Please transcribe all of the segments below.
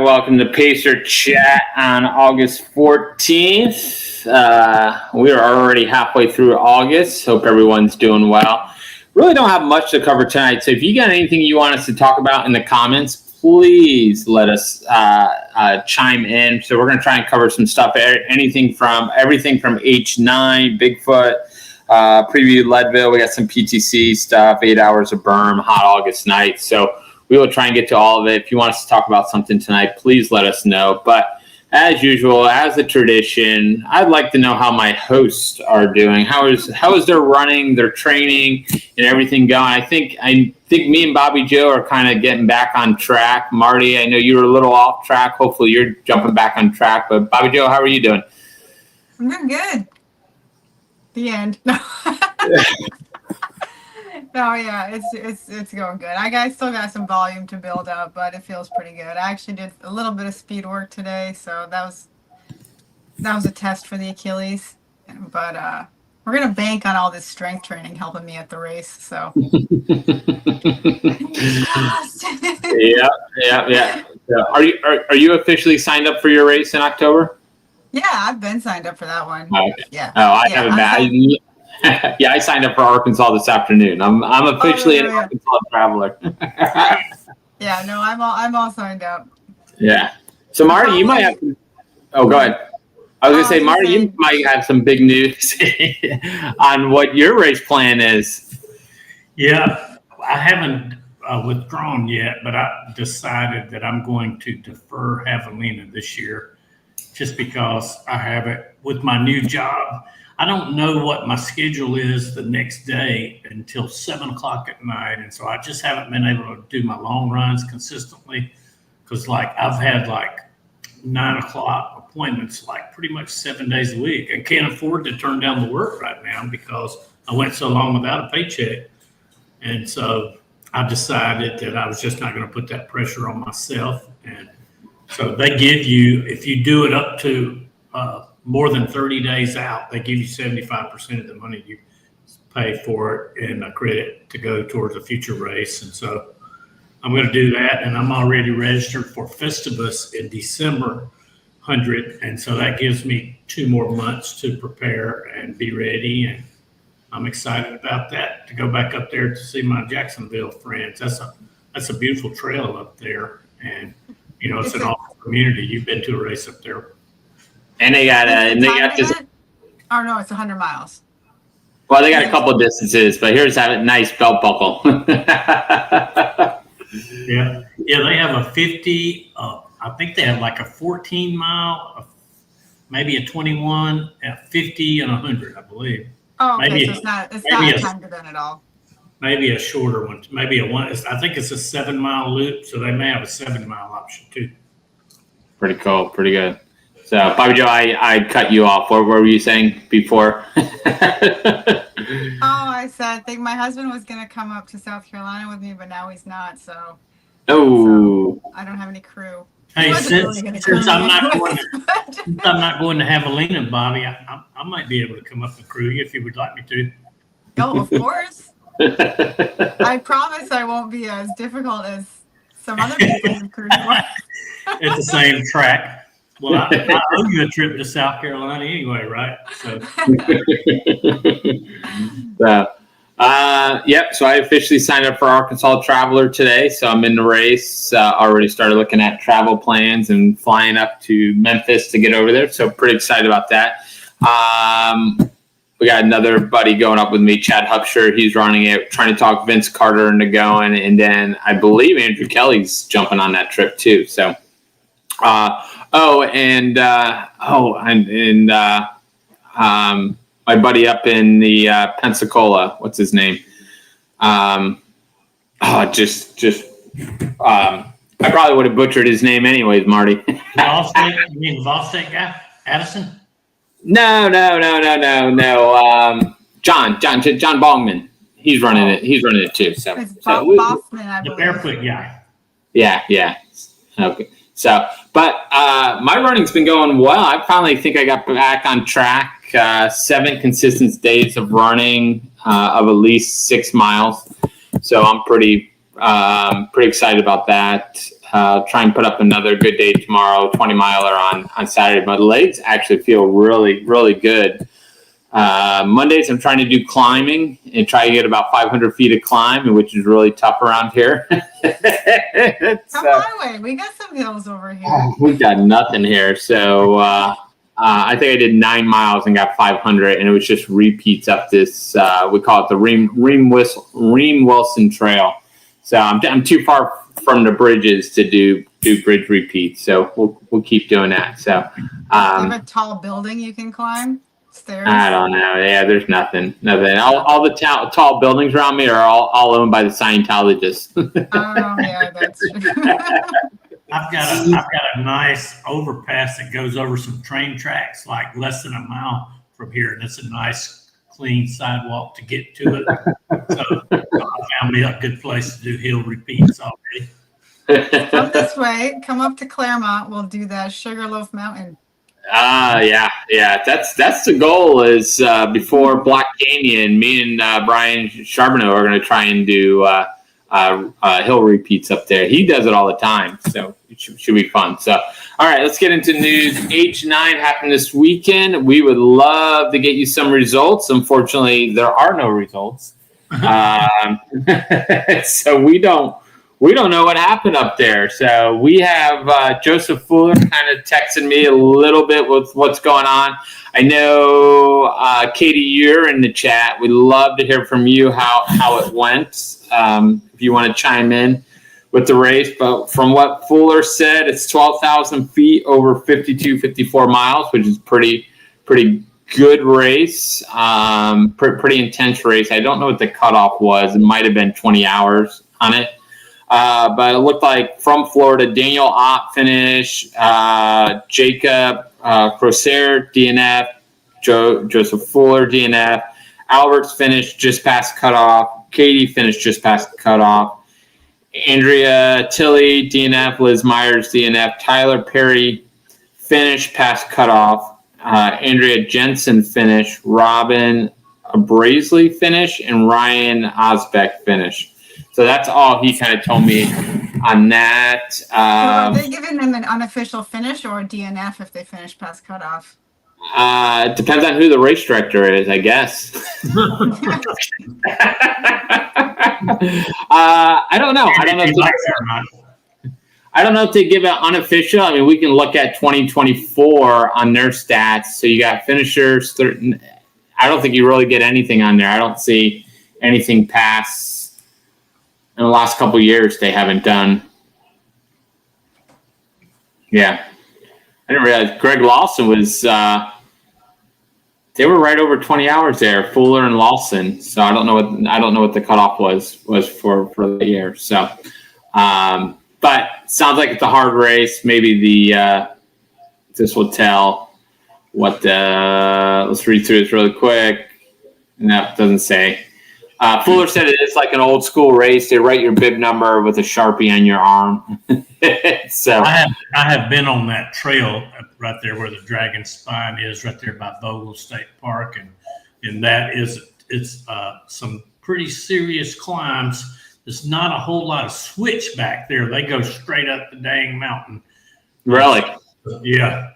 welcome to Pacer Chat on August 14th. We are already halfway through August. Hope everyone's doing well. Really don't have much to cover tonight, so if you got anything you want us to talk about in the comments, please let us chime in. So we're going to try and cover some stuff, everything from H9, Bigfoot, preview Leadville. We got some PTC stuff, 8 hours of berm, hot August night. So we will try and get to all of it. If you want us to talk about something tonight, please let us know. But as usual, as a tradition, I'd like to know how my hosts are doing. How is their running, their training, and everything going? I think me and Bobby Joe are kind of getting back on track. Marty, I know you were a little off track. Hopefully you're jumping back on track. But Bobby Joe, how are you doing? I'm doing good. The end. No, yeah, it's going good. I still got some volume to build up, but it feels pretty good. I actually did a little bit of speed work today, so that was a test for the Achilles. But we're gonna bank on all this strength training helping me at the race. So. Yeah. Are you officially signed up for your race in October? Yeah, I've been signed up for that one. Oh, okay. Yeah. Oh, I haven't been. Yeah, I signed up for Arkansas this afternoon. I'm officially an Arkansas traveler. Yeah, no, I'm all signed up. Yeah. So Marty, you might have. Oh, go ahead. I was gonna say, Marty, you might have some big news on what your race plan is. Yeah, I haven't withdrawn yet, but I decided that I'm going to defer Javelina this year, just because I have it with my new job. I don't know what my schedule is the next day until 7:00 at night. And so I just haven't been able to do my long runs consistently because I've had 9:00 appointments, pretty much 7 days a week. I can't afford to turn down the work right now because I went so long without a paycheck. And so I decided that I was just not going to put that pressure on myself. And so they give you, if you do it up to, more than 30 days out, they give you 75% of the money you pay for it in a credit to go towards a future race. And so I'm going to do that. And I'm already registered for Festivus in December 100. And so that gives me 2 more months to prepare and be ready. And I'm excited about that, to go back up there to see my Jacksonville friends. That's a beautiful trail up there. And, it's an awesome community. You've been to a race up there. And they got this. Oh no, it's 100 miles. Well, they got a couple of distances, but here's a nice belt buckle. Yeah, they have a 50. I think they have a 14 mile, maybe a 21, a 50, and 100, I believe. Oh, okay. So it's not a time event at all. Maybe a shorter one. Maybe a one. I think it's a 7-mile loop, so they may have a 7-mile option too. Pretty cool. Pretty good. So, Bobby Joe, I cut you off. What were you saying before? I think my husband was going to come up to South Carolina with me, but now he's not. So I don't have any crew. Hey, since I'm not going to Javelina, Bobby, I might be able to come up and crew you if you would like me to. Oh, of course. I promise I won't be as difficult as some other people who crew for. It's the same track. Well, I owe you a trip to South Carolina anyway, right? So So I officially signed up for Arkansas Traveler today. So I'm in the race. Already started looking at travel plans and flying up to Memphis to get over there. So pretty excited about that. We got another buddy going up with me, Chad Hupsher. He's running it, trying to talk Vince Carter into going. And then I believe Andrew Kelly's jumping on that trip too. So, my buddy up in the Pensacola, what's his name? I probably would have butchered his name anyways, Marty. You mean the Vol State guy, Addison? No. John Bongman. He's running it. He's running it too. So Bossman, I the believe. barefoot guy. Yeah. Okay. So, but my running's been going well. I finally think I got back on track. 7 consistent days of running of at least 6 miles. So I'm pretty excited about that. Try and put up another good day tomorrow, 20 miler on Saturday. My legs actually feel really, really good. Mondays, I'm trying to do climbing and try to get about 500 feet of climb, which is really tough around here. Come my way. We got some hills over here. We got nothing here. So I think I did 9 miles and got 500, and it was just repeats up this, we call it the Ream Wilson Trail. So I'm too far from the bridges to do bridge repeats. So we'll keep doing that. So you have a tall building you can climb? Stairs? I don't know. Yeah, there's nothing. All the tall buildings around me are all owned by the Scientologists. Oh, yeah, that's true. I've got a nice overpass that goes over some train tracks, like less than a mile from here, and it's a nice, clean sidewalk to get to it. So I found me a good place to do hill repeats already. Come this way. Come up to Claremont. We'll do that Sugarloaf Mountain. Yeah. That's the goal. Is before Black Canyon, me and Brian Charbonneau are going to try and do hill repeats up there. He does it all the time, so it should be fun. So, all right, let's get into news. H9 happened this weekend. We would love to get you some results. Unfortunately, there are no results. So we don't know what happened up there. So we have Joseph Fuller kind of texted me a little bit with what's going on. I know, Katie, you're in the chat. We'd love to hear from you how it went. If you want to chime in with the race. But from what Fuller said, it's 12,000 feet over 54 miles, which is pretty good race. Pretty intense race. I don't know what the cutoff was. It might have been 20 hours on it. But it looked like from Florida, Daniel Ott finished, Jacob Crosser, DNF, Joseph Fuller, DNF, Alberts finished just past cutoff, Katie finished just past cutoff, Andrea Tilley, DNF, Liz Myers, DNF, Tyler Perry finished past cutoff, Andrea Jensen finished, Robin Brazeley finished, and Ryan Osbeck finished. So that's all he kind of told me on that. So are they giving them an unofficial finish or a DNF if they finish past cutoff? It depends on who the race director is, I guess. I don't know. I don't know if they give it unofficial. I mean, we can look at 2024 on their stats. So you got finishers. I don't think you really get anything on there. I don't see anything past. In the last couple of years, they haven't done. Yeah, I didn't realize Greg Lawson was. They were right over 20 hours there, Fuller and Lawson. So I don't know what the cutoff was for the year. So, but sounds like it's a hard race. Maybe this will tell what the. Let's read through this really quick. No, it doesn't say. Fuller said it is like an old school race. They write your bib number with a Sharpie on your arm. So I have been on that trail right there where the Dragon Spine is, right there by Vogel State Park, and it's some pretty serious climbs. There's not a whole lot of switch back there. They go straight up the dang mountain. Really? Yeah.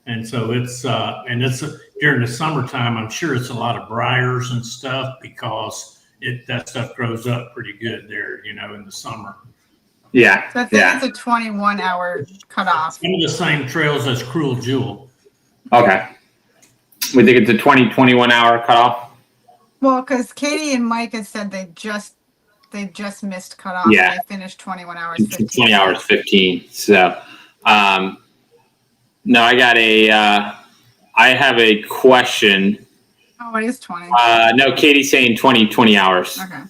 And so it's during the summertime. I'm sure it's a lot of briars and stuff because that stuff grows up pretty good there, in the summer. Yeah. So I think it's a 21-hour cutoff. Some of the same trails as Cruel Jewel. Okay. We think it's a 21-hour cutoff. Well, because Katie and Mike had said they just missed cutoff. Yeah. And they finished 21 hours 15. 20 hours 15. So, no, I have a question. Oh, it is 20. No, Katie's saying 20 hours. Okay.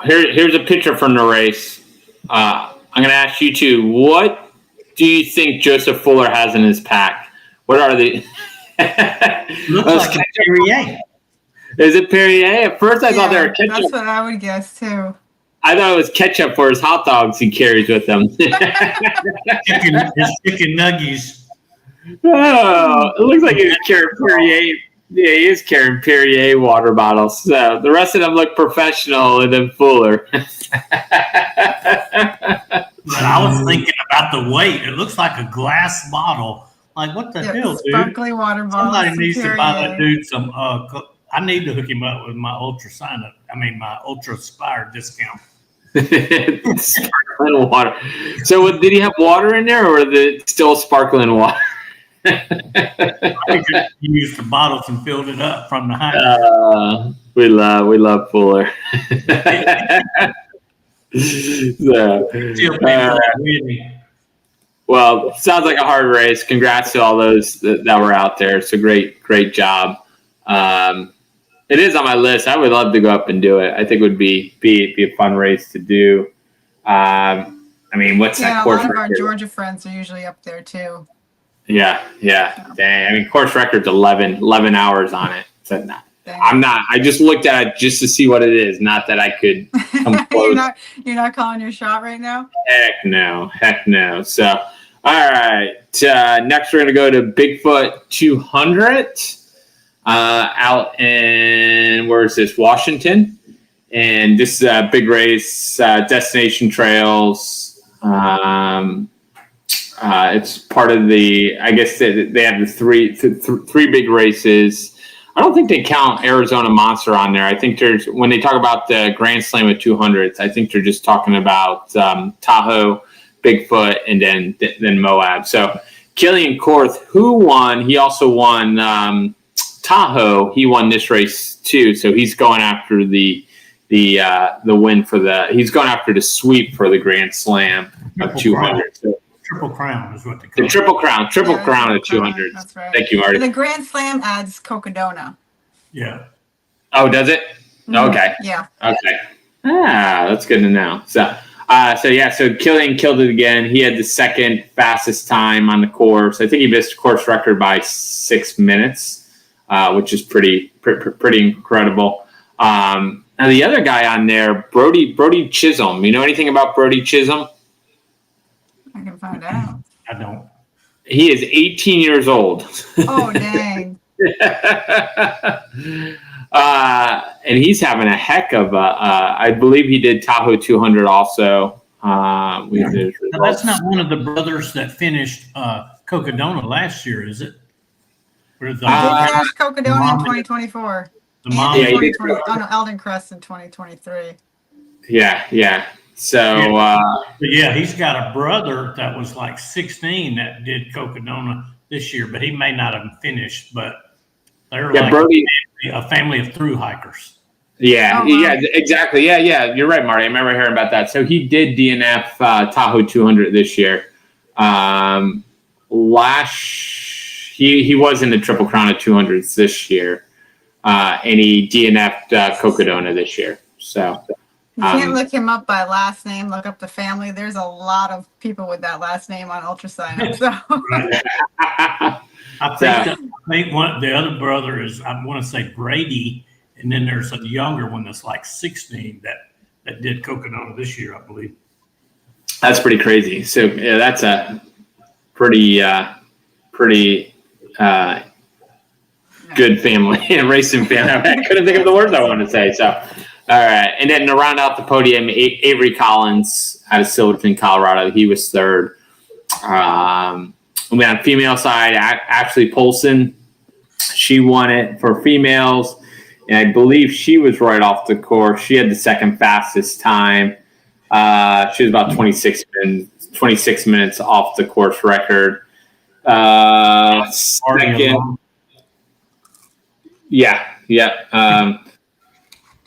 Here's a picture from the race. I'm going to ask you two. What do you think Joseph Fuller has in his pack? What are the? Looks like Perrier. Is it Perrier? At first, I thought they were ketchup. That's what I would guess too. I thought it was ketchup for his hot dogs he carries with him. His chicken nuggies. Oh, it looks like he's carrying Perrier Yeah, he is carrying Perrier water bottles. So the rest of them look professional and then fuller. But I was thinking about the weight. It looks like a glass bottle. Like, what the hell, dude? Sparkly water bottles. Somebody needs to buy that Perrier. dude some. I need to hook him up with my my Ultra Spire discount. Sparkling water. So did he have water in there, or is it still sparkling water? I just used the bottles and filled it up from the hydrant. We love Fuller. So, Still paying for that Whitney. well, sounds like a hard race. Congrats to all those that were out there. It's a great job. It is on my list. I would love to go up and do it. I think it would be a fun race to do. I mean, what's that course a lot of record? our Georgia friends are usually up there too. Yeah. Dang. I mean, course record's 11 hours on it. So Dang. I just looked at it just to see what it is. Not that I could come close. You're not calling your shot right now? Heck no. So, all right. Next, we're going to go to Bigfoot 200 out in, where is this? Washington. And this is a big race, destination trails. It's part of the, I guess they have the three big races. I don't think they count Arizona Monster on there. I think when they talk about the Grand Slam of 200s, I think they're just talking about Tahoe, Bigfoot, and then Moab. So Killian Korth, who won, he also won Tahoe. He won this race too. So he's going after the win he's going after the sweep for the Grand Slam of 200. So, Triple Crown is what they call the it. Triple Crown of 200. That's right. Thank you, Marty. And the Grand Slam adds Cocodona. Yeah. Oh, does it? Okay. Yeah. Okay. That's good to know. So Killian killed it again. He had the second fastest time on the course. I think he missed course record by 6 minutes, which is pretty incredible. Now the other guy on there, Brody Chisholm. You know anything about Brody Chisholm? I can find out. I don't. He is 18 years old. Oh, dang. And he's having a heck of I believe he did Tahoe 200 also. Now, that's not one of the brothers that finished Cocodona last year, is it? He finished Cocodona in 2024. The mom. Eldon Crest in 2023. Yeah. So, yeah, he's got a brother that was like 16 that did Cocodona this year, but he may not have finished. But they're like Brody, a family of through hikers. Yeah, Oh, wow. yeah, exactly. Yeah. You're right, Marty. I remember hearing about that. So he did DNF Tahoe 200 this year. He was in the Triple Crown of 200s this year, and he DNF'd Cocodona this year. So. You can't look him up by last name. Look up the family. There's a lot of people with that last name on Ultrasign. So. I think the other brother is, I want to say Brady, and then there's a younger one that's like 16 that did Cocodona this year, I believe. That's pretty crazy. So yeah, that's a pretty good family and racing family. I couldn't think of the words I wanted to say. So. All right, and then to round out the podium, Avery Collins out of Silverton, Colorado. He was third. On the female side, Ashley Polson, she won it for females, and I believe she was right off the course. She had the second fastest time. She was about 26 minutes off the course record. Second, yeah.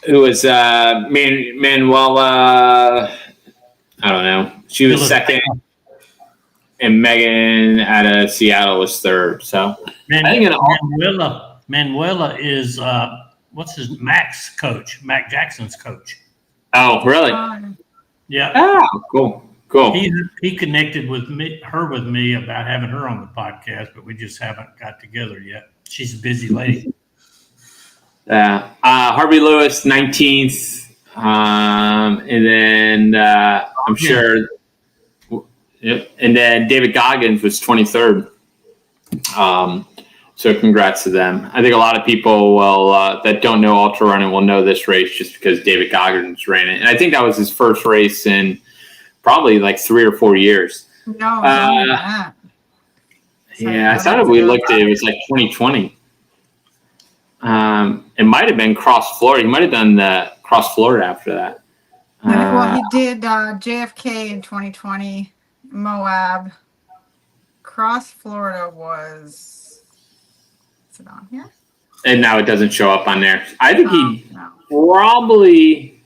It was Manuela, I don't know. She was second, and Megan out of Seattle was third. So Manuela is what's his Mac Jackson's coach. Oh, really? Yeah. Oh, cool. He connected with me about having her on the podcast, but we just haven't got together yet. She's a busy lady. Harvey Lewis, 19th. And then I'm sure. Yep. And then David Goggins was 23rd. So So congrats to them. I think a lot of people will that don't know ultra running will know this race just because David Goggins ran it, and I think that was his first race in probably like 3 or 4 years. No, more than that. Yeah, I thought we looked at it was like 2020. It might have been Cross Florida. He might have done the Cross Florida after that. Well, he did JFK in 2020, Moab. Cross Florida was. Is it on here? And now it doesn't show up on there. I think he No. probably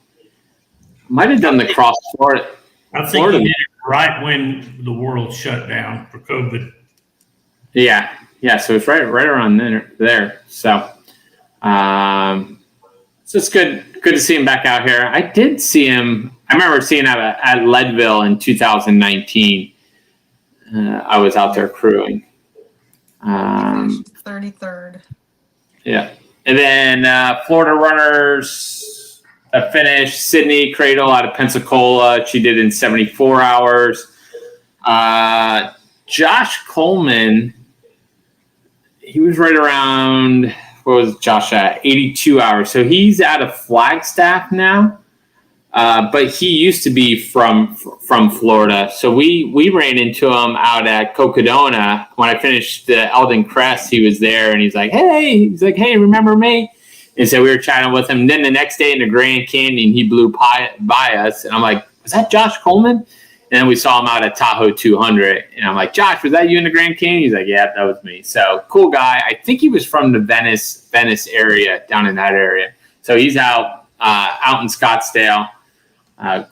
might have done the Cross Florida. I think he did it right when the world shut down for COVID. Yeah. So it's right around there. So, it's good to see him back out here. I did see him. I remember seeing him at Leadville in 2019. I was out there crewing. 33rd. Yeah. And then Florida runners finished. Sydney Cradle out of Pensacola. She did in 74 hours. Josh Coleman, he was right around, what was Josh at? 82 hours. So he's out of Flagstaff now. But he used to be from Florida. So we ran into him out at Cocodona. When I finished the Eldon Crest, he was there and he's like, hey, remember me? And so we were chatting with him. And then the next day in the Grand Canyon, he blew by us. And I'm like, was that Josh Coleman? And then we saw him out at Tahoe 200. And I'm like, Josh, was that you in the Grand Canyon? He's like, yeah, that was me. So cool guy. I think he was from the Venice area, down in that area. So he's out in Scottsdale.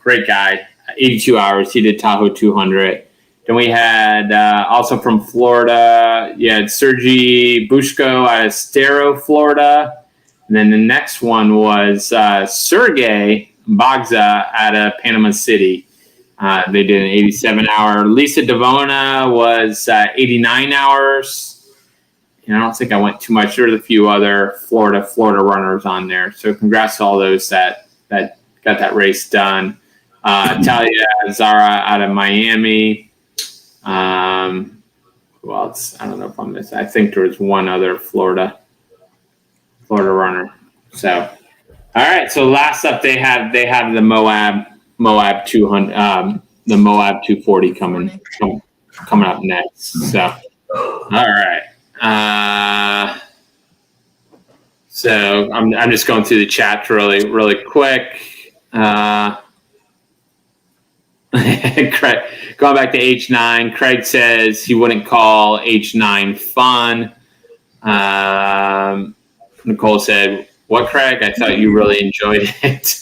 Great guy. 82 hours. He did Tahoe 200. Then we had also from Florida, you had Sergey Bushko out of Stero, Florida. And then the next one was Sergey Bagza out of Panama City. They did an 87-hour. Lisa Devona was 89 hours. And I don't think I went too much. There's a few other Florida runners on there. So congrats to all those that got that race done. Talia Zara out of Miami. Who else? I don't know if I'm missing. I think there was one other Florida runner. So, all right. So last up, they have the Moab 200, the Moab 240 coming up next. So, all right. So I'm just going through the chat really quick. Craig, going back to H9, Craig says he wouldn't call H9 fun. Nicole said, what, Craig? I thought you really enjoyed it.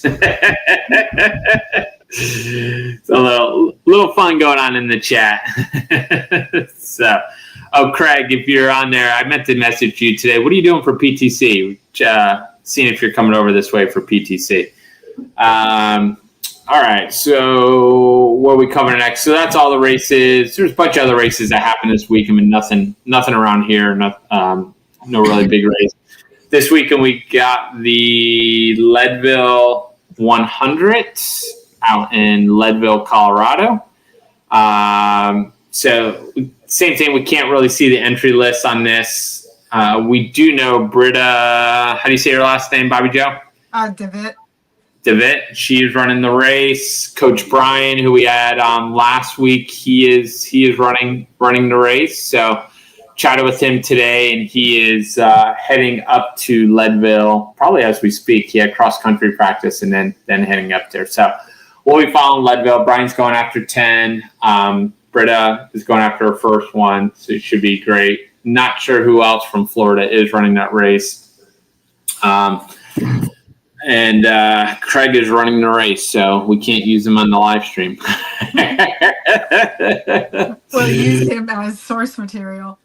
It's a little fun going on in the chat. So, Craig, if you're on there, I meant to message you today. What are you doing for PTC? Seeing if you're coming over this way for PTC. All right, so what are we covering next? So that's all the races. There's a bunch of other races that happened this week. I mean, nothing around here. No really big race. This weekend we got the Leadville 100 out in Leadville, Colorado. So same thing. We can't really see the entry list on this. We do know Britta. How do you say her last name, Bobby Joe? Devitt, she is running the race. Coach Brian, who we had last week, he is running the race. So chatted with him today, and he is heading up to Leadville probably as we speak. He had cross country practice and then heading up there. So we'll be following Leadville. Brian's going after 10. Britta is going after her first one, so it should be great. Not sure who else from Florida is running that race. And Craig is running the race, so we can't use him on the live stream. We'll use him as source material.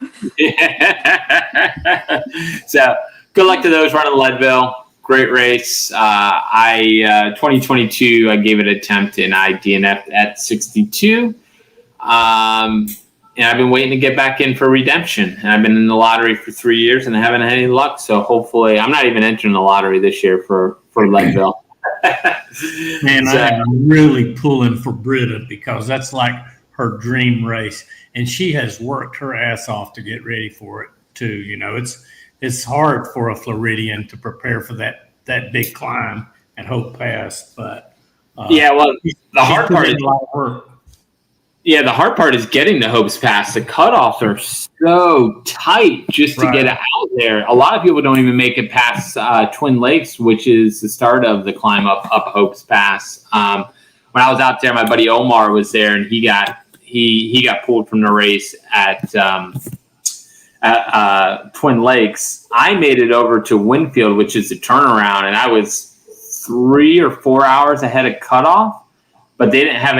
So good luck to those running Leadville. Great race. 2022, I gave it an attempt and I DNF'd at 62. And I've been waiting to get back in for redemption. And I've been in the lottery for 3 years and I haven't had any luck. So hopefully, I'm not even entering the lottery this year for Leadville. Man, so, I am really pulling for Britta because that's like her dream race. And she has worked her ass off to get ready for it too. It's hard for a Floridian to prepare for that big climb at Hope Pass, but yeah, well, the hard part is a lot of work. Yeah, the hard part is getting to Hope's Pass. The cutoffs are so tight just to get out there. A lot of people don't even make it past Twin Lakes, which is the start of the climb up Hope's Pass. When I was out there, my buddy Omar was there, and he got pulled from the race at Twin Lakes. I made it over to Winfield, which is the turnaround, and I was 3 or 4 hours ahead of cutoff, but they didn't have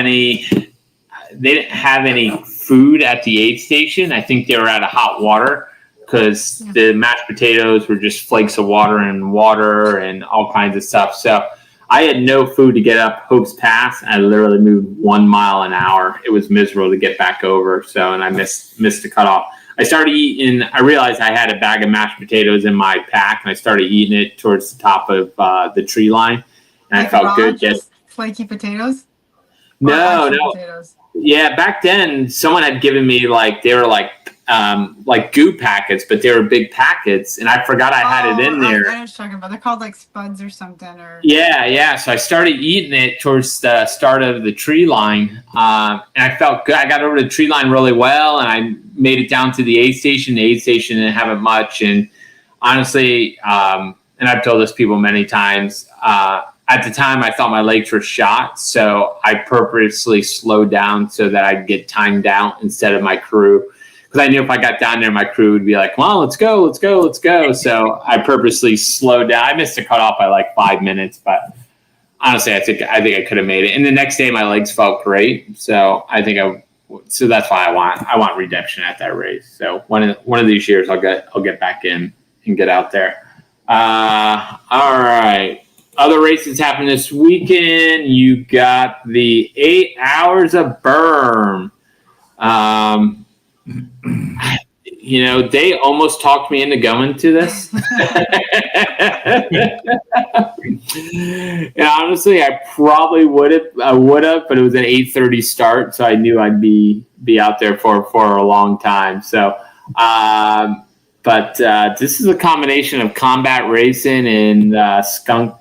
any food at the aid station. I think they were out of hot water because the mashed potatoes were just flakes of water and all kinds of stuff. So I had no food to get up Hope's Pass. I literally moved 1 mile an hour. It was miserable to get back over. So, and I missed the cutoff. I started eating. I realized I had a bag of mashed potatoes in my pack, and I started eating it towards the top of the tree line, and I felt good. Just flaky potatoes? No. Potatoes? Yeah, back then someone had given me they were like goo packets, but they were big packets, and I forgot I had it in there. I was talking about. They're called like spuds or something. Or yeah. So I started eating it towards the start of the tree line, and I felt good. I got over the tree line really well, and I made it down to the aid station. The aid station didn't have it much, and honestly, and I've told this people many times. At the time, I thought my legs were shot, so I purposely slowed down so that I'd get timed out instead of my crew. Because I knew if I got down there, my crew would be like, "Come on, let's go." So I purposely slowed down. I missed the cutoff by like 5 minutes, but honestly, I think I could have made it. And the next day, my legs felt great, so so that's why I want redemption at that race. So one of these years, I'll get back in and get out there. All right. Other races happen this weekend. You got the 8 hours of berm. They almost talked me into going to this. And honestly, I probably would have, but it was an 8:30 start, so I knew I'd be out there for a long time. So, but this is a combination of combat racing and skunk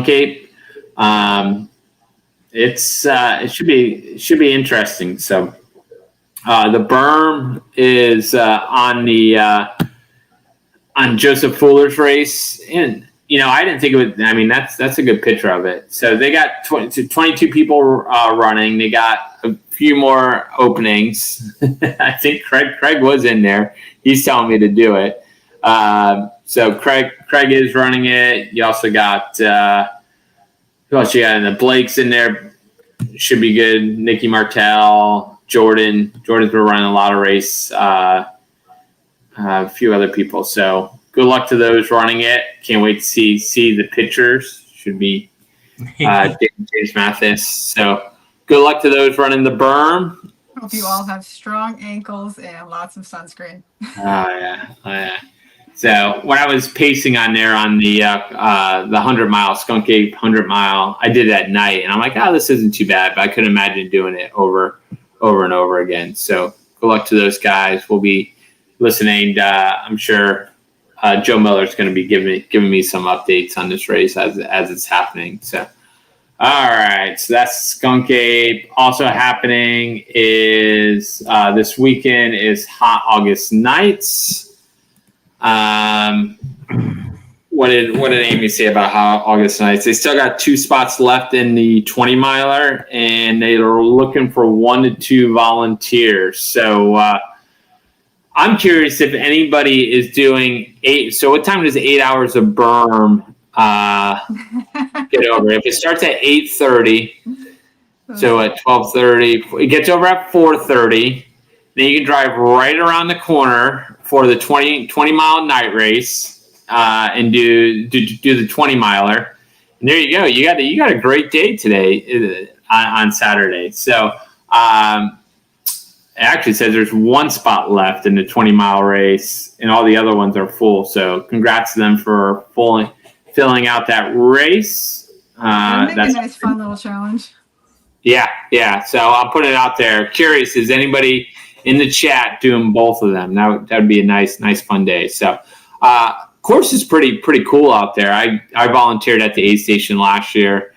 ape. It should be interesting. So the berm is on Joseph Fuller's race, and I didn't think it would. I mean, that's a good picture of it. So they got 22 people running. They got a few more openings. I think Craig was in there. He's telling me to do it. So Craig is running it. You also got who else you got in the Blake's in there? Should be good. Nikki Martell, Jordan's been running a lot of race. A few other people. So good luck to those running it. Can't wait to see the pictures. Should be James Mathis. So good luck to those running the berm. Hope you all have strong ankles and lots of sunscreen. Oh yeah. So when I was pacing on there on the 100-mile Skunk Ape 100-mile, I did it at night, and I'm like, this isn't too bad. But I couldn't imagine doing it over and over again. So good luck to those guys. We'll be listening. I'm sure Joe Miller's going to be giving me some updates on this race as it's happening. So all right, so that's Skunk Ape. Also happening is this weekend is Hot August Nights. What did Amy say about Hot August Nights? They still got 2 spots left in the 20-miler, and they are looking for 1 to 2 volunteers. So I'm curious if anybody is doing 8. So what time does 8 hours of berm get over? If it starts at 8:30, so at 12:30, it gets over at 4:30. Then you can drive right around the corner for the 20-mile night race and do the 20-miler. And there you go. You got a great day today on Saturday. So it actually says there's 1 spot left in the 20-mile race, and all the other ones are full. So congrats to them for filling out that race. That's a nice, fun little challenge. Yeah. So I'll put it out there. Curious, is anybody in the chat doing both of them. That would be a nice fun day. So course is pretty cool out there. I volunteered at the aid station last year.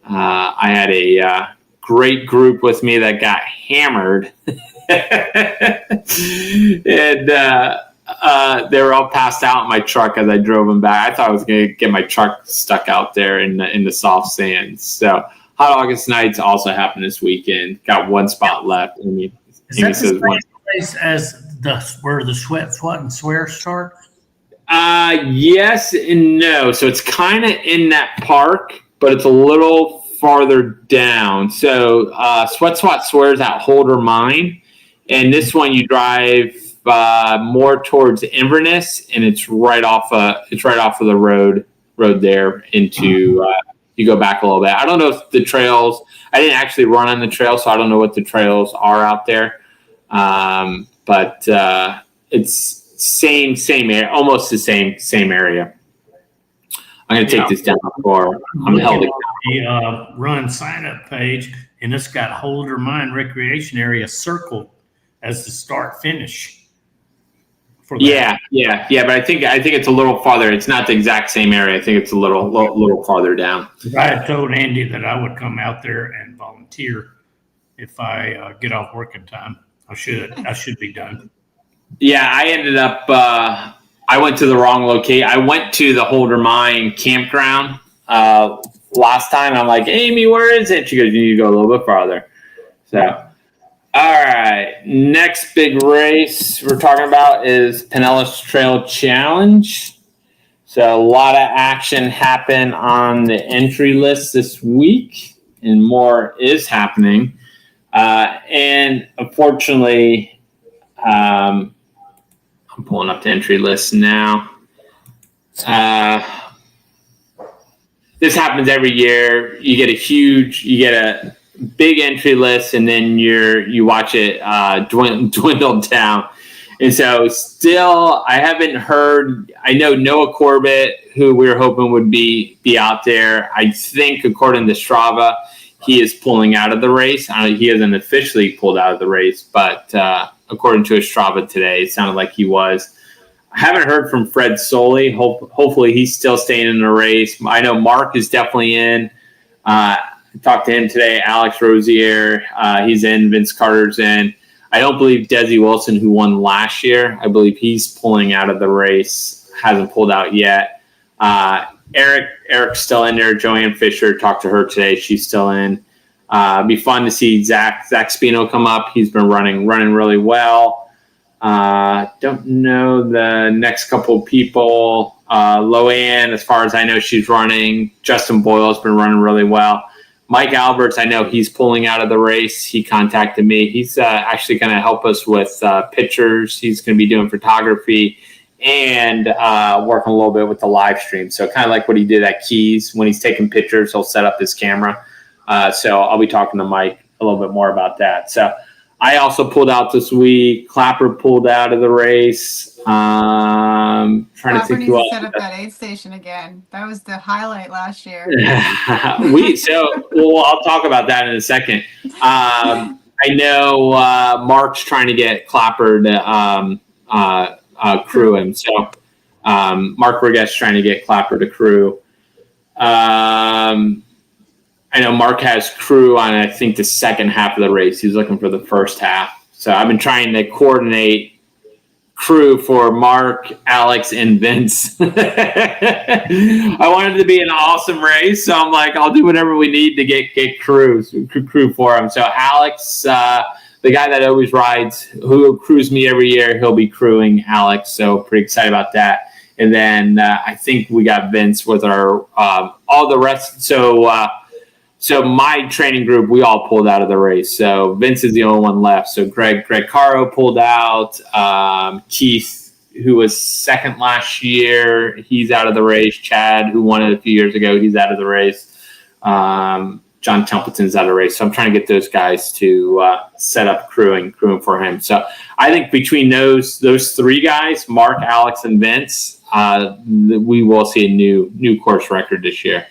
I had a great group with me that got hammered. And they were all passed out in my truck as I drove them back. I thought I was going to get my truck stuck out there in the soft sand. So Hot August Nights also happened this weekend. Got one spot left. Is that the same place as where the Sweat and Swear start? Yes and no. So it's kind of in that park, but it's a little farther down. So Sweat Swear's at Holder Mine, and this one you drive more towards Inverness, and it's right off of the road there into. You go back a little bit. I don't know if the trails. I didn't actually run on the trail, so I don't know what the trails are out there. But it's same area, almost the same area. I'm going to take this down before I'm held accountable. The Run sign up page, and it's got Holder Mine Recreation Area circled as the start finish. Yeah. But I think it's a little farther. It's not the exact same area. I think it's a little farther down. I had told Andy that I would come out there and volunteer if I get off work in time. I should be done. Yeah, I ended up. I went to the wrong location. I went to the Holder Mine campground last time. I'm like, Amy, where is it? She goes, you need to go a little bit farther. So. All right, next big race we're talking about is Pinellas Trail Challenge. So a lot of action happened on the entry list this week, and more is happening. And unfortunately, I'm pulling up the entry list now. This happens every year. You get a big entry list, and then you watch it dwindle down. And so still, I haven't heard. I know Noah Corbett, who we were hoping would be out there. I think, according to Strava, he is pulling out of the race. He hasn't officially pulled out of the race, but according to his Strava today, it sounded like he was. I haven't heard from Fred Soley. Hopefully, he's still staying in the race. I know Mark is definitely in. Talked to him today. Alex Rosier, he's in. Vince Carter's in. I don't believe Desi Wilson, who won last year, I believe he's pulling out of the race. Hasn't pulled out yet. Eric's still in there. Joanne Fisher, talked to her today. She's still in. It'd be fun to see Zach Spino come up. He's been running really well. Don't know the next couple of people. Loanne, as far as I know, she's running. Justin Boyle's been running really well. Mike Alberts, I know he's pulling out of the race. He contacted me. He's actually going to help us with pictures. He's going to be doing photography and working a little bit with the live stream. So kind of like what he did at Keys. When he's taking pictures, he'll set up his camera. So I'll be talking to Mike a little bit more about that. So I also pulled out this week. Clapper pulled out of the race. Trying Clapper to think needs to set up that aid station again. That was the highlight last year. I'll talk about that in a second. I know Mark's trying to get Clapper to crew him. So Mark Burgess trying to get Clapper to crew. I know Mark has crew on, I think, the second half of the race. He's looking for the first half. So I've been trying to coordinate crew for Mark, Alex, and Vince. I wanted it to be an awesome race, so I'm like, I'll do whatever we need to get crew for him. So Alex, the guy that always rides, who crews me every year, he'll be crewing Alex. So pretty excited about that. And then I think we got Vince with our all the rest. So my training group, we all pulled out of the race. So Vince is the only one left. So Greg Caro pulled out. Keith, who was second last year, he's out of the race. Chad, who won it a few years ago, he's out of the race. John Templeton's out of the race. So I'm trying to get those guys to set up crewing for him. So I think between those three guys, Mark, Alex, and Vince, we will see a new course record this year.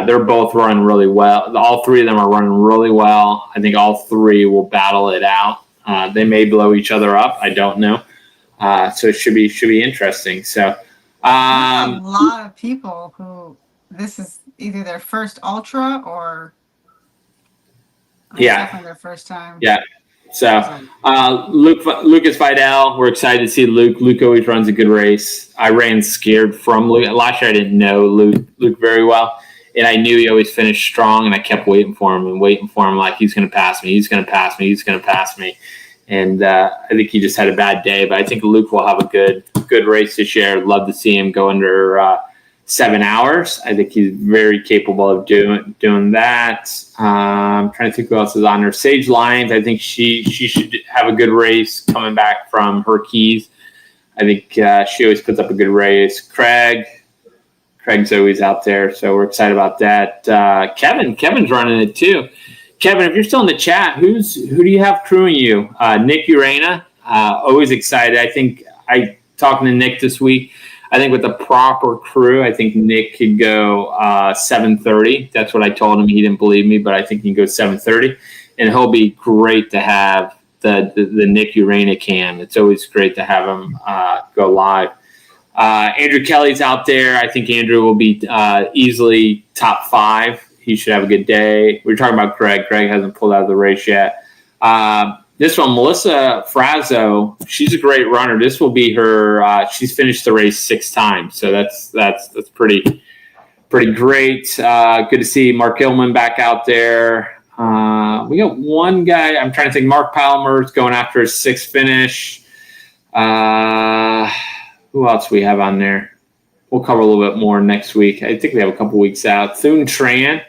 They're both running really well. All three of them are running really well. I think all three will battle it out. They may blow each other up. I don't know. So it should be interesting. So There's a lot of people who this is either their first ultra or definitely their first time. Yeah. So Lucas Vidal, we're excited to see Luke. Luke always runs a good race. I ran scared from Luke. Last year I didn't know Luke very well. And I knew he always finished strong, and I kept waiting for him like he's going to pass me. He's going to pass me. He's going to pass me. And I think he just had a bad day. But I think Luke will have a good race this year. I'd love to see him go under 7 hours. I think he's very capable of doing that. I'm trying to think who else is on there. Sage Lyons, I think she should have a good race coming back from her keys. I think she always puts up a good race. Craig's always out there, so we're excited about that. Kevin's running it too. Kevin, if you're still in the chat, who do you have crewing you? Nick Urena, always excited. I think talking to Nick this week. I think with the proper crew, I think Nick could go 7:30. That's what I told him. He didn't believe me, but I think he can go 7:30, and he'll be great to have the Nick Urena cam. It's always great to have him go live. Andrew Kelly's out there. I think Andrew will be easily top 5. He should have a good day. We were talking about Greg. Greg hasn't pulled out of the race yet. This one, Melissa Frazzo, she's a great runner. This will be her. She's finished the race 6 times, so that's pretty great. Good to see Mark Hillman back out there. We got one guy. I'm trying to think. Mark Palmer's going after his 6th finish. Who else we have on there? We'll cover a little bit more next week. I think we have a couple weeks out. Thune Tran,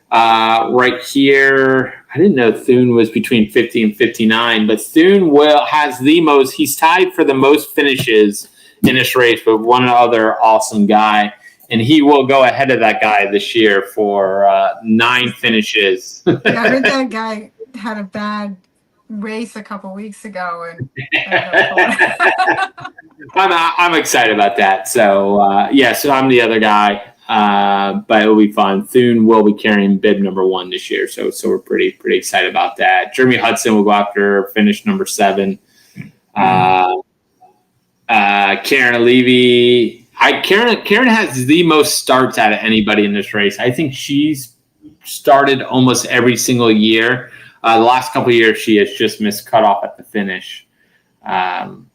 right here. I didn't know Thune was between 50 and 59, but Thune has the most. He's tied for the most finishes in this race with one other awesome guy, and he will go ahead of that guy this year for 9 finishes. Yeah, I heard that guy had a bad race a couple weeks ago, and I'm excited about that. So so I'm the other guy. But it'll be fun. Thune will be carrying bib number 1 this year, so we're pretty excited about that. Jeremy Hudson will go after finish number 7. Karen Levy. Karen has the most starts out of anybody in this race. I think she's started almost every single year. The last couple of years, she has just missed cutoff at the finish. And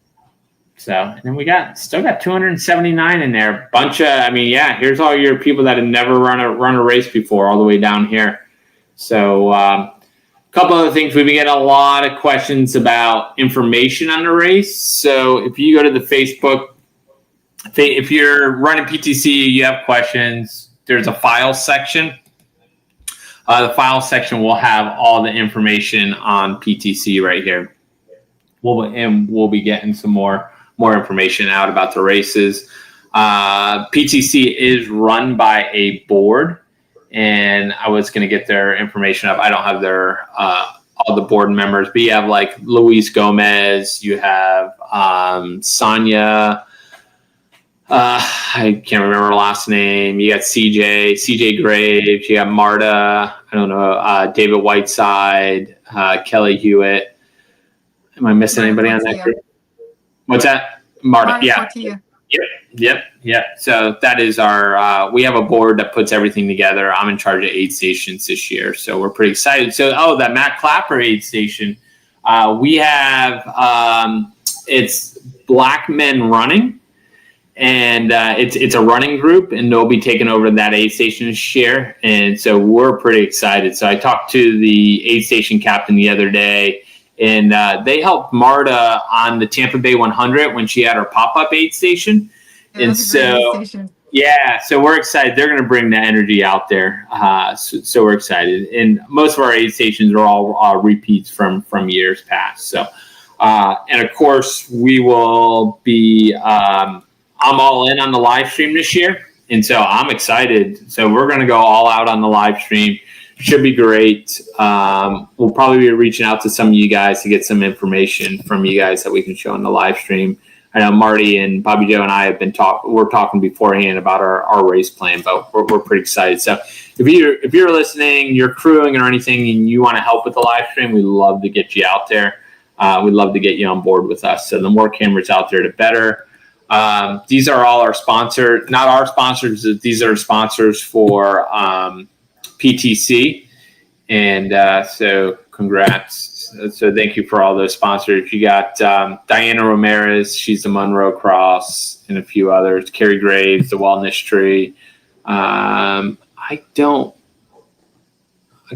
then we still got 279 in there. Here's all your people that have never run a race before, all the way down here. So a couple other things. We've been getting a lot of questions about information on the race. So if you go to the Facebook, if you're running PTC, you have questions, there's a file section. The file section will have all the information on PTC right here. We'll be getting some more information out about the races. PTC is run by a board, and I was going to get their information up. I don't have their all the board members, but you have like Luis Gomez, you have Sonia. I can't remember her last name. You got CJ Graves. You got Marta. I don't know. David Whiteside, Kelly Hewitt. Am I missing anybody on that group? What's that? Marta. Yeah. Yep. So that is our, we have a board that puts everything together. I'm in charge of aid stations this year, so we're pretty excited. So, that Matt Clapper aid station, we have, it's Black Men Running, and it's a running group, and they'll be taking over that aid station this year. And so we're pretty excited. So I talked to the aid station captain the other day, and they helped Marta on the Tampa Bay 100 when she had her pop-up aid station. Yeah, and so, so we're excited. They're going to bring the energy out there. So we're excited. And most of our aid stations are all repeats from years past. So, and of course, we will be, I'm all in on the live stream this year. And so I'm excited. So we're going to go all out on the live stream. Should be great. We'll probably be reaching out to some of you guys to get some information from you guys that we can show on the live stream. I know Marty and Bobby Joe and I have been we're talking beforehand about our race plan, but we're pretty excited. So if you're listening, you're crewing or anything, and you want to help with the live stream, we'd love to get you out there. we'd love to get you on board with us. So the more cameras out there, the better. These are all our sponsors, not our sponsors. These are sponsors for PTC. And so congrats. So thank you for all those sponsors. You got Diana Ramirez. She's the Monroe Cross, and a few others. Carrie Graves, the Wellness Tree. I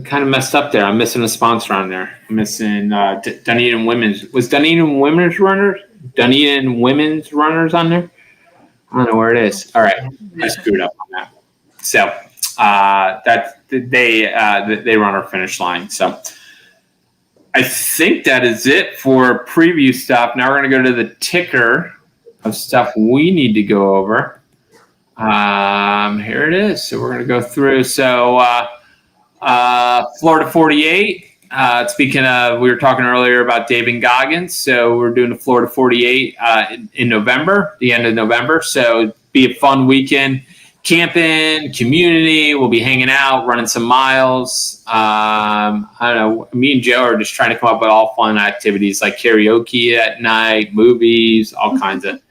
kind of messed up there. I'm missing a sponsor on there. I'm missing Dunedin Women's. Was Dunedin Women's Runners? Dunedin Women's Runners on there? I don't know where it is. All right, I screwed up on that. So they run our finish line. So I think that is it for preview stuff. Now we're going to go to the ticker of stuff we need to go over. Here it is. So we're going to go through. So Florida 48. Speaking of, we were talking earlier about David Goggins. So we're doing the Florida 48 in November, the end of November. So be a fun weekend. Camping, community, we'll be hanging out, running some miles. I don't know. Me and Joe are just trying to come up with all fun activities like karaoke at night, movies, all kinds of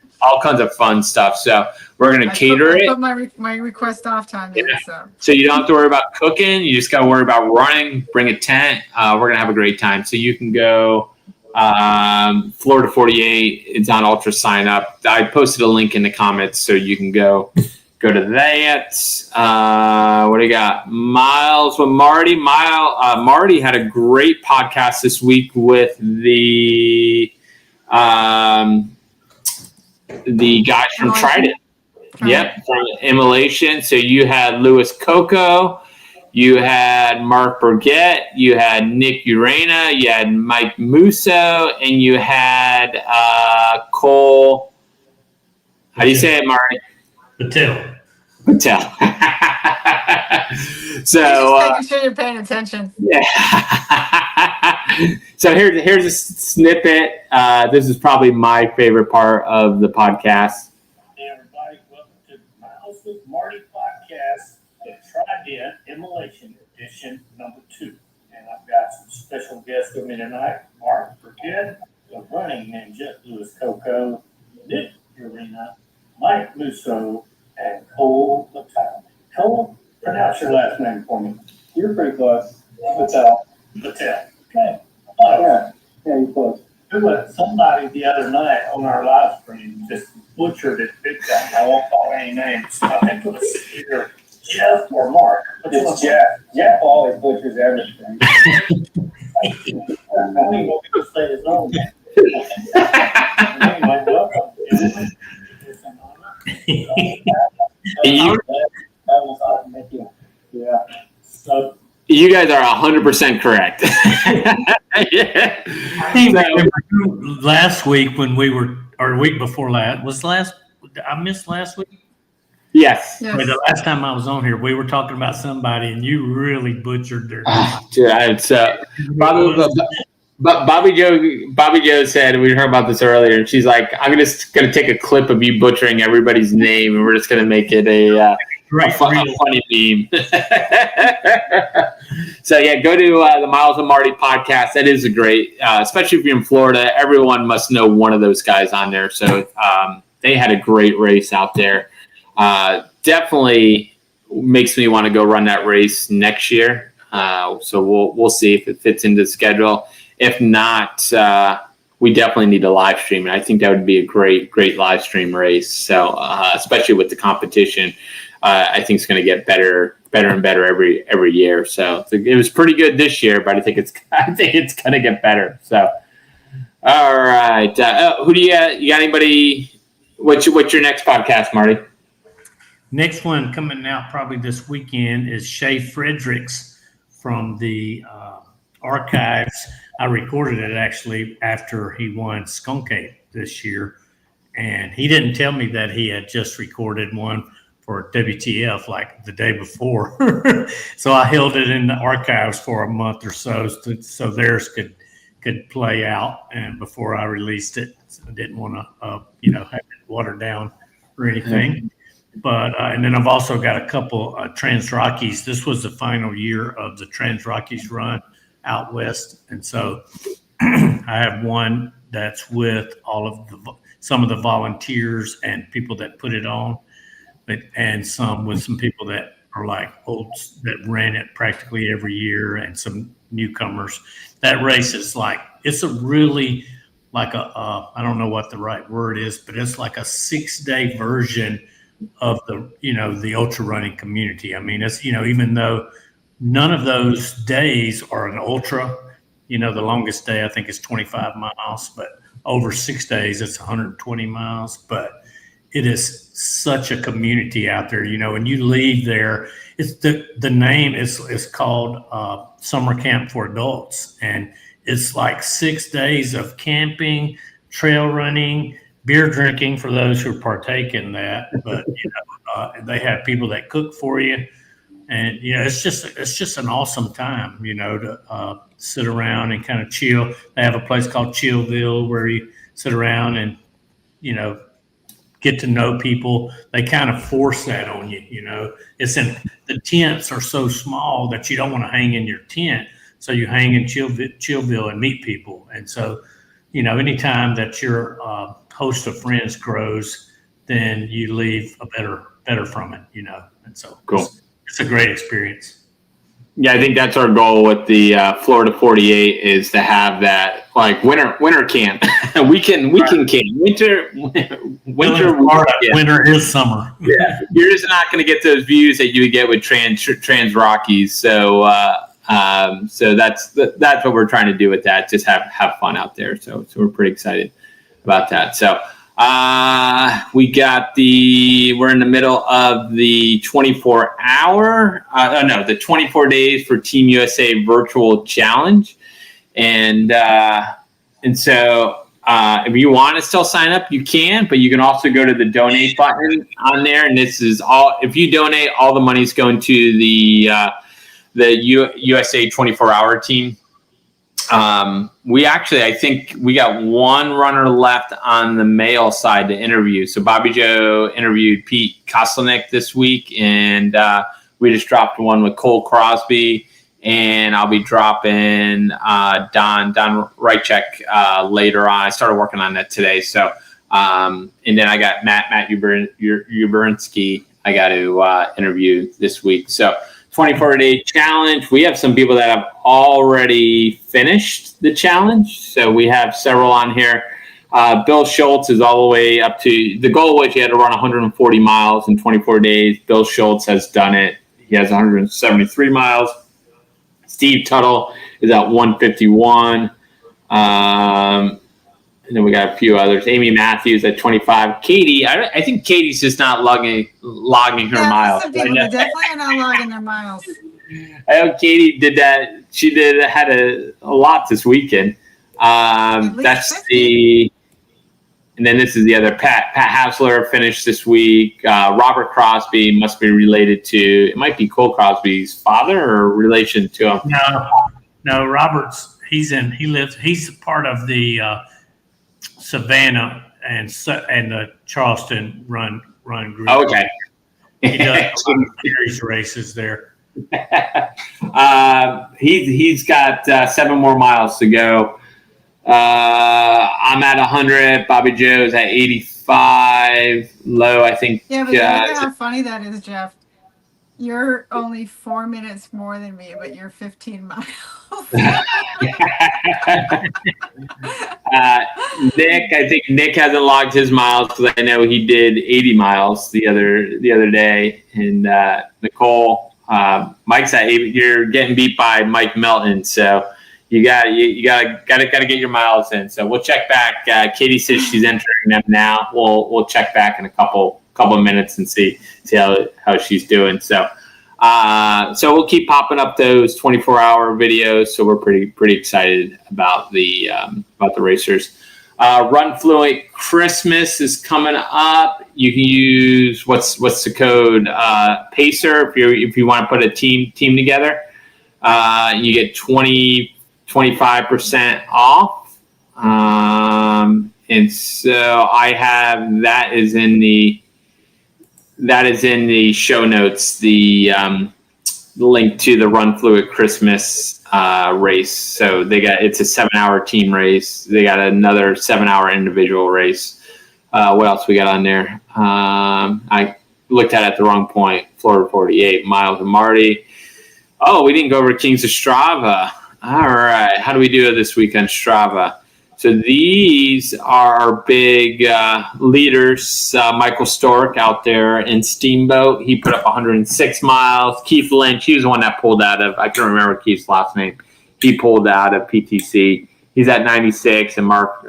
fun stuff. So we're going to cater it. I put my request off time in, so you don't have to worry about cooking. You just got to worry about running. Bring a tent. We're going to have a great time. So you can go Florida 48. It's on Ultra Sign Up. I posted a link in the comments so you can go to that. What do you got? Miles with Marty. Marty had a great podcast this week with the guys from Trident. Yep, from Immolation. So you had Louis Coco, you had Mark Burgett, you had Nick Urena, you had Mike Musso, and you had Cole. How do you say it, Marty? Patel. So just making sure you're paying attention. Yeah. So here's a snippet. This is probably my favorite part of the podcast. Hey everybody, welcome to the Miles with Marty podcast, the Trident Immolation Edition number 2. And I've got some special guests with me tonight. Mark Burgett, the running ninja, Louis Coco, Nick Urena, Mike Musso, and Cole Patel. Cole, pronounce your last name for me. You're pretty close. Patel. Okay. Yeah, you're close. Somebody the other night on our live stream just butchered it big time. I won't call any names. I think it was either Jeff or Mark. It's Jeff. Jeff always butchers everything. I don't even know if we can say his own name. Anyway, welcome. It's an honor. Yeah. So You guys are 100% correct. Yeah. I remember last week when we were, or the week before last, I missed last week? Yes. But the last time I was on here, we were talking about somebody and you really butchered their Dude, it's Bobby Joe said, we heard about this earlier, and she's like, I'm just gonna take a clip of you butchering everybody's name and we're just gonna make it a funny meme. So yeah, go to the Miles and Marty podcast. That is a great, especially if you're in Florida, everyone must know one of those guys on there. So they had a great race out there. Definitely makes me want to go run that race next year. So we'll see if it fits into the schedule. If not, we definitely need a live stream. And I think that would be a great live stream race. So especially with the competition, I think it's going to get better and better every year. So it was pretty good this year, but I think it's going to get better. So, all right. Who do you got? You got anybody? What's your next podcast, Marty? Next one coming out probably this weekend is Shay Fredericks from the archives. I recorded it actually after he won Skunk Ape this year. And he didn't tell me that he had just recorded one for WTF like the day before. So I held it in the archives for a month or so theirs could play out, and before I released it. So I didn't want to have it watered down or anything. Mm-hmm. But and then I've also got a couple Trans Rockies. This was the final year of the Trans Rockies run out west, and so I have one that's with some of the volunteers and people that put it on, and some with some people that are like old that ran it practically every year, and some newcomers. That race is it's a really like I don't know what the right word is, but it's like a 6-day version of the ultra running community. I mean, it's, even though none of those days are an ultra, the longest day I think is 25 miles, but over 6 days, it's 120 miles. But it is such a community out there, and you leave there. It's the name is called Summer Camp for Adults. And it's like 6 days of camping, trail running, beer drinking for those who partake in that. But, they have people that cook for you. And, it's just an awesome time, to sit around and kind of chill. They have a place called Chillville where you sit around and, get to know people. They kind of force that on you, the tents are so small that you don't want to hang in your tent. So you hang in Chillville and meet people. And so, anytime that your host of friends grows, then you leave better from it, and so cool. It's a great experience. Yeah, I think that's our goal with the Florida 48 is to have that like winter camp. we can camp winter. Yeah. Winter is summer. Yeah, you're just not going to get those views that you would get with Trans Rockies. So that's what we're trying to do with that. Just have fun out there. So we're pretty excited about that. So. We're in the middle of the 24 days for Team USA virtual challenge. And so, if you want to still sign up, you can, but you can also go to the donate button on there. And this is if you donate, all the money's going to the USA 24-hour team. I think we got one runner left on the male side to interview. So Bobby Joe interviewed Pete Kostelnick this week, and we just dropped one with Cole Crosby, and I'll be dropping Don Rychek later on. I started working on that today. So, and then I got Matt Uberinsky I got to interview this week. So 24-day challenge. We have some people that have already finished the challenge. So we have several on here. Bill Schultz is all the way up to, the goal was you had to run 140 miles in 24 days. Bill Schultz has done it. He has 173 miles. Steve Tuttle is at 151. And then we got a few others. Amy Matthews at 25. Katie, I think Katie's just not logging her miles. Some people definitely are not logging their miles. I know Katie did that. She had a lot this weekend. That's 50. And then this is the other. Pat Hasler finished this week. Robert Crosby must be related to, it might be Cole Crosby's father or relation to him. No, Robert's, he's part of the Savannah and the Charleston run group. Oh, okay. He does series races there. He's got 7 more miles to go. I'm at 100. Bobby Joe's at 85. Low, I think. Yeah, but you know how funny that is, Jeff. You're only 4 minutes more than me, but you're 15 miles. Nick, I think Nick hasn't logged his miles because I know he did 80 miles the other day. And Nicole, Mike's at 80. You're getting beat by Mike Melton, so you gotta get your miles in. So we'll check back. Katie says she's entering them now. We'll check back in a couple of minutes and see how she's doing. So we'll keep popping up those 24-hour videos. So we're pretty excited about the racers. RunFluent Christmas is coming up. You can use what's the code Pacer if you want to put a team together. You get 25% off. And so I have that is in the show notes, the link to the RunFluent Christmas race. So it's a 7-hour team race. They got another 7-hour individual race. What else we got on there? I looked at it at the wrong point. Florida 48 miles of Marty. Oh, we didn't go over Kings of Strava. All right. How do we do it this week on Strava? So these are our big leaders. Michael Stork out there in Steamboat. He put up 106 miles. Keith Lynch, he was the one that pulled out of, I can't remember Keith's last name. He pulled out of PTC. He's at 96, and Mark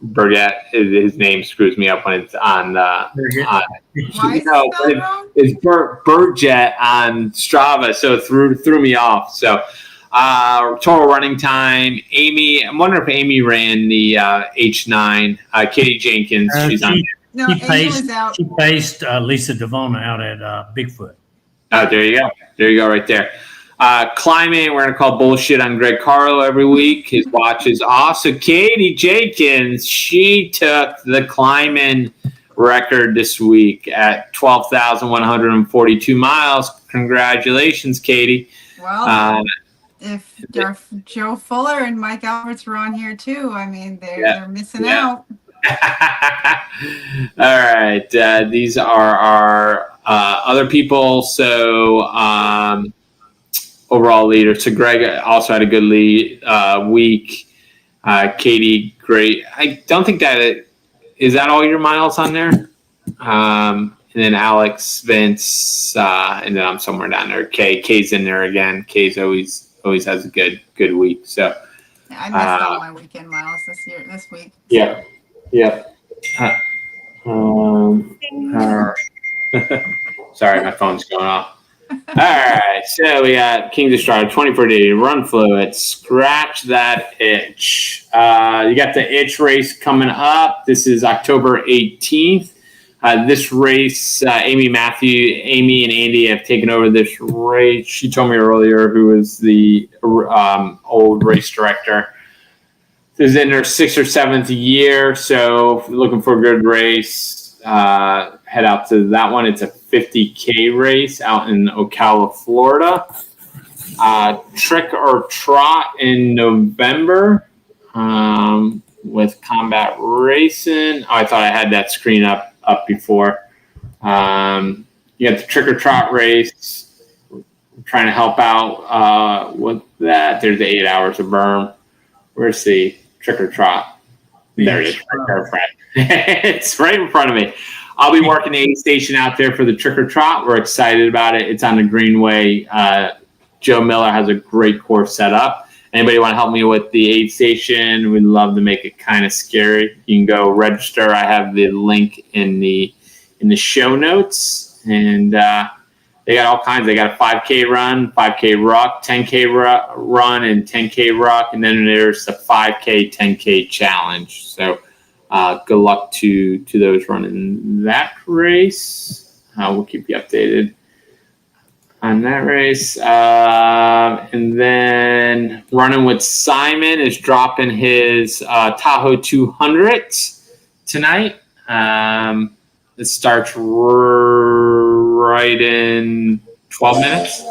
Burgett, his name screws me up when it's on. Why is it spelled wrong? It's Burgett on Strava, so it threw me off. So total running time. Amy, I'm wondering if Amy ran the H9. Katie Jenkins, she's on. No, She Amy was out. paced Lisa Devona out at Bigfoot. Oh, there you go. There you go, right there. Climbing, we're going to call bullshit on Greg Carlo every week. His watch is off. So Katie Jenkins, she took the climbing record this week at 12,142 miles. Congratulations, Katie. Well, if Joe Fuller and Mike Alberts were on here too, I mean, they're missing out. All right. These are our other people. So overall leader. So Greg also had a good week. Katie, great. I don't think is that all your miles on there? And then Alex, Vince, and then I'm somewhere down there. Kay's in there again. Kay's always has a good week. So I missed all my weekend miles this week. Yeah. Sorry, my phone's going off. All right, so we got Kings of Strava, 24-day RunFluent. Scratch that itch. You got the itch race coming up. This is October 18th. This race, Amy and Andy have taken over this race. She told me earlier, who was the old race director. This is in her 6th or 7th year, so if you're looking for a good race, head out to that one. It's a 50K race out in Ocala, Florida. Trick or Trot in November with Combat Racing. Oh, I thought I had that screen up before. You got the Trick or Trot race. We're trying to help out with that. There's the 8 hours of berm. Where's the Trick or Trot? There it is. It's right in front of me. I'll be working the aid station out there for the Trick or Trot. We're excited about it. It's on the Greenway. Joe Miller has a great course set up. Anybody want to help me with the aid station? We'd love to make it kind of scary. You can go register. I have the link in the show notes. And they got all kinds. They got a 5K run, 5K ruck, 10K run, and 10K ruck. And then there's the 5K, 10K challenge. So good luck to those running that race. We'll keep you updated on that race. And then running with Simon is dropping his Tahoe 200 tonight. It starts right in 12 minutes.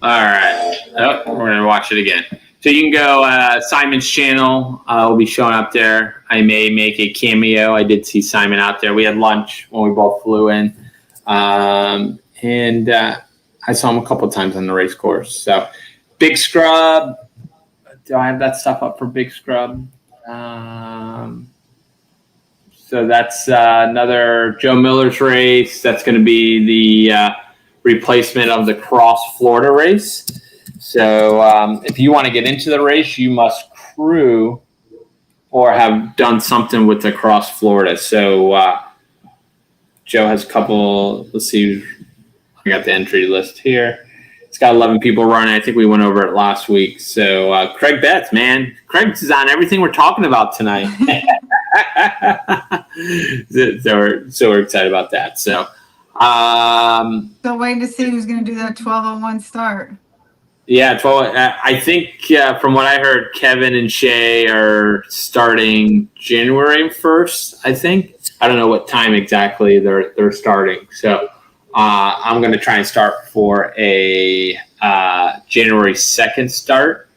All right. Oh, we're going to watch it again. So you can go Simon's channel. Will be showing up there. I may make a cameo. I did see Simon out there. We had lunch when we both flew in. And I saw him a couple of times on the race course. So Big Scrub. Do I have that stuff up for Big Scrub? So that's another Joe Miller's race. That's going to be the replacement of the Cross Florida race. So if you want to get into the race, you must crew or have done something with Across Florida. So Joe has a couple. Let's see. I got the entry list here. It's got 11 people running. I think we went over it last week. So Craig Betts, man. Craig's on everything we're talking about tonight. so we're excited about that. So So waiting to see who's going to do that 12:01 start. yeah, 12. I think from what I heard, Kevin and Shay are starting January 1st. I think. I don't know what time exactly they're starting. So I'm going to try and start for a January 2nd start.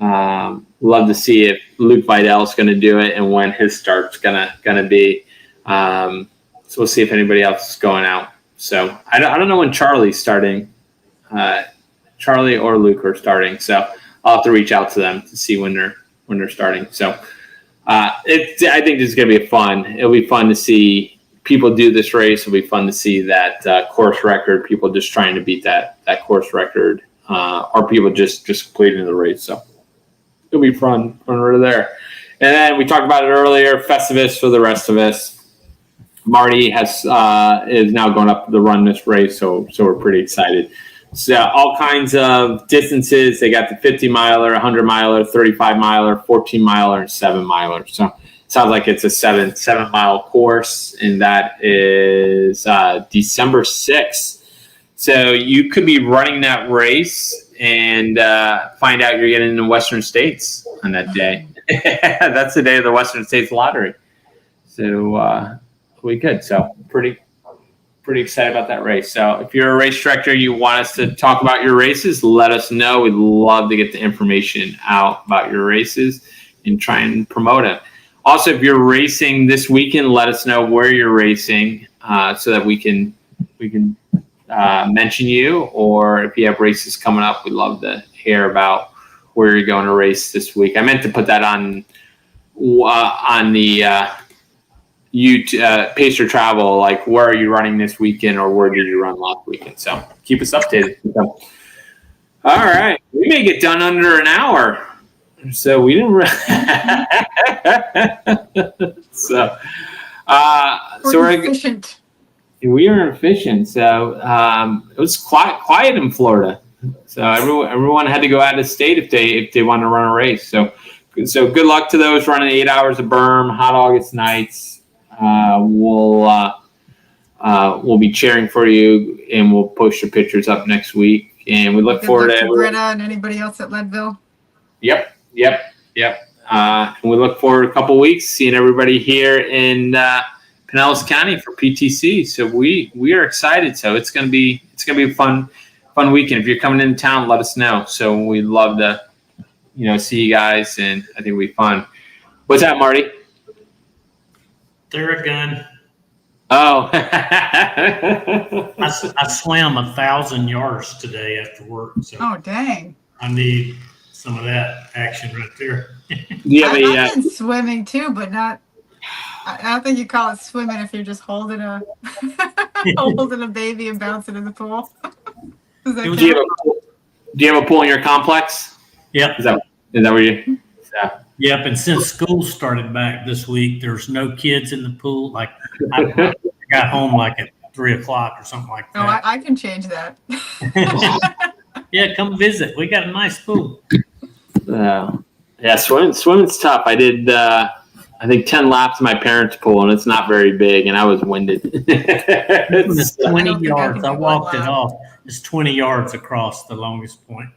Love to see if Luke Vidal's going to do it and when his start's gonna be. So we'll see if anybody else is going out. So I don't know when Charlie's starting. Charlie or Luke are starting. So I'll have to reach out to them to see when they're starting. So I think this is going to be fun. It'll be fun to see people do this race. It'll be fun to see that course record, people just trying to beat that course record, or people just completing the race. So it'll be fun right there. And then we talked about it earlier, Festivus for the rest of us. Marty is now going up to run this race, so we're pretty excited. So all kinds of distances. They got the 50 miler, 100 miler, 35 miler, 14 miler, and 7 miler. So it sounds like it's a 7 mile course, and that is December 6th. So you could be running that race and find out you're getting in the Western States on that day. That's the day of the Western States Lottery. So we could. So pretty excited about that race. So if you're a race director, you want us to talk about your races, let us know. We'd love to get the information out about your races and try and promote it. Also, if you're racing this weekend, let us know where you're racing so that we can mention you. Or if you have races coming up, we'd love to hear about where you're going to race this week. I meant to put that on the YouTube Pacer Travel, like where are you running this weekend or where did you run last weekend? So keep us updated. So, all right, we may get done under an hour. So we didn't. So we're efficient. We are efficient. So it was quiet in Florida. So everyone had to go out of state if they want to run a race. So good luck to those running 8 hours of berm, hot August nights. We'll be cheering for you, and we'll post your pictures up next week. And we look forward to Britta and anybody else at Leadville. Yep. And we look forward to a couple weeks seeing everybody here in Pinellas County for PTC. So we are excited. So it's gonna be a fun weekend. If you're coming into town, let us know. So we'd love to see you guys, and I think it'll be fun. What's that, Marty? They're a gun. Oh. I swam 1,000 yards today after work. So Oh, dang. I need some of that action right there. I've been swimming too, but not. I don't think you call it swimming if you're just holding a baby and bouncing in the pool. Do you have a pool in your complex? Yep. Is that where you? Yeah. Yep. And since school started back this week, there's no kids in the pool. Like I got home like at 3:00 or something like that. Oh, I can change that. Yeah, come visit. We got a nice pool. Yeah, swimming's tough. I did, I think 10 laps in my parents' pool, and it's not very big, and I was winded. It's 20 yards. I walked it off. It's 20 yards across the longest point.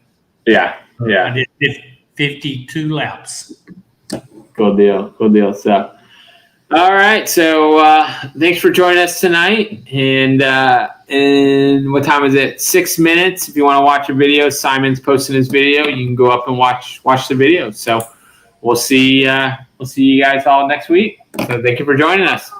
Yeah. I did 52 laps. Cool deal. So, all right. So, thanks for joining us tonight. And what time is it? 6 minutes. If you want to watch a video, Simon's posting his video. You can go up and watch the video. So, we'll see you guys all next week. So, thank you for joining us.